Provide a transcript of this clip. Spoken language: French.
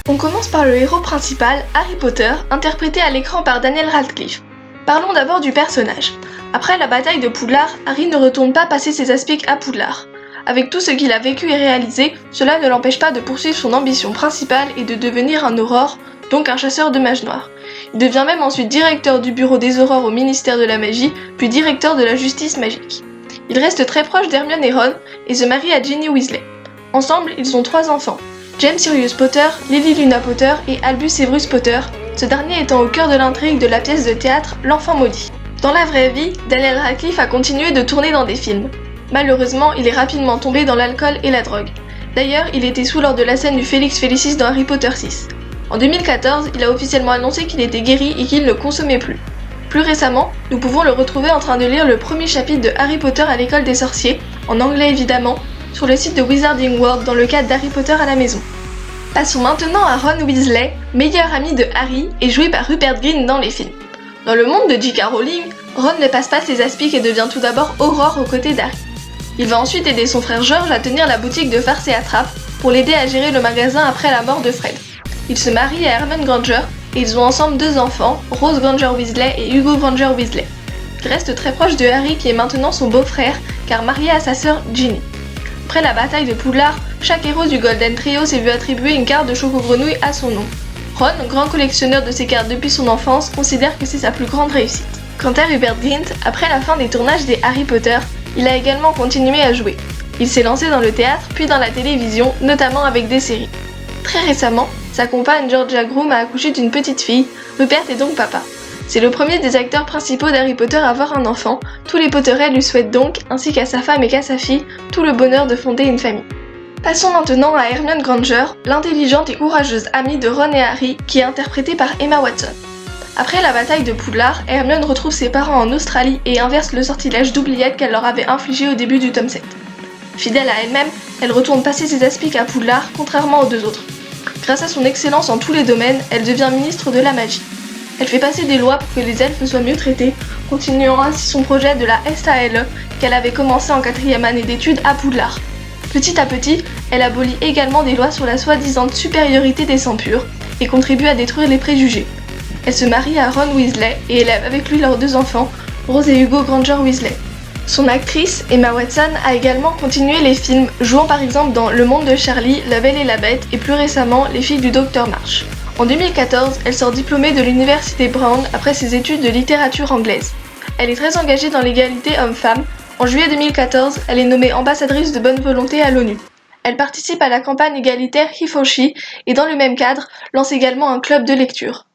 On commence par le héros principal, Harry Potter, interprété à l'écran par Daniel Radcliffe. Parlons d'abord du personnage. Après la bataille de Poudlard, Harry ne retourne pas passer ses aspics à Poudlard. Avec tout ce qu'il a vécu et réalisé, cela ne l'empêche pas de poursuivre son ambition principale et de devenir un aurore, donc un chasseur de mages noirs. Il devient même ensuite directeur du bureau des aurores au ministère de la magie, puis directeur de la justice magique. Il reste très proche d'Hermione et Ron et se marie à Ginny Weasley. Ensemble, ils ont 3 enfants, James Sirius Potter, Lily Luna Potter et Albus Severus Potter, ce dernier étant au cœur de l'intrigue de la pièce de théâtre L'Enfant Maudit. Dans la vraie vie, Daniel Radcliffe a continué de tourner dans des films. Malheureusement, il est rapidement tombé dans l'alcool et la drogue. D'ailleurs, il était sous lors de la scène du Félix Félicis dans Harry Potter 6. En 2014, il a officiellement annoncé qu'il était guéri et qu'il ne consommait plus. Plus récemment, nous pouvons le retrouver en train de lire le premier chapitre de Harry Potter à l'école des sorciers, en anglais évidemment, sur le site de Wizarding World dans le cadre d'Harry Potter à la maison. Passons maintenant à Ron Weasley, meilleur ami de Harry et joué par Rupert Grint dans les films. Dans le monde de J.K. Rowling, Ron ne passe pas ses aspics et devient tout d'abord Aurore aux côtés d'Harry. Il va ensuite aider son frère George à tenir la boutique de farce et attrape pour l'aider à gérer le magasin après la mort de Fred. Il se marie à Hermione Granger et ils ont ensemble 2 enfants, Rose Granger Weasley et Hugo Granger Weasley. Il reste très proche de Harry qui est maintenant son beau-frère car marié à sa sœur Ginny. Après la bataille de Poudlard, chaque héros du Golden Trio s'est vu attribuer une carte de Choco-Grenouille à son nom. Ron, grand collectionneur de ces cartes depuis son enfance, considère que c'est sa plus grande réussite. Quant à Rupert Grint, après la fin des tournages des Harry Potter, il a également continué à jouer. Il s'est lancé dans le théâtre puis dans la télévision, notamment avec des séries. Très récemment, sa compagne Georgia Groom a accouché d'une petite fille, Rupert est donc papa. C'est le premier des acteurs principaux d'Harry Potter à avoir un enfant, tous les Potterheads lui souhaitent donc, ainsi qu'à sa femme et qu'à sa fille, tout le bonheur de fonder une famille. Passons maintenant à Hermione Granger, l'intelligente et courageuse amie de Ron et Harry, qui est interprétée par Emma Watson. Après la bataille de Poudlard, Hermione retrouve ses parents en Australie et inverse le sortilège d'oubliette qu'elle leur avait infligé au début du tome 7. Fidèle à elle-même, elle retourne passer ses aspics à Poudlard, contrairement aux 2 autres. Grâce à son excellence en tous les domaines, elle devient ministre de la magie. Elle fait passer des lois pour que les elfes soient mieux traités, continuant ainsi son projet de la SALE qu'elle avait commencé en 4e année d'études à Poudlard. Petit à petit, elle abolit également des lois sur la soi-disant supériorité des sangs purs et contribue à détruire les préjugés. Elle se marie à Ron Weasley et élève avec lui leurs 2 enfants, Rose et Hugo Granger Weasley. Son actrice, Emma Watson, a également continué les films, jouant par exemple dans Le Monde de Charlie, La Belle et la Bête et plus récemment Les Filles du Docteur March. En 2014, elle sort diplômée de l'université Brown après ses études de littérature anglaise. Elle est très engagée dans l'égalité homme-femme. En juillet 2014, elle est nommée ambassadrice de bonne volonté à l'ONU. Elle participe à la campagne égalitaire He for She et dans le même cadre, lance également un club de lecture.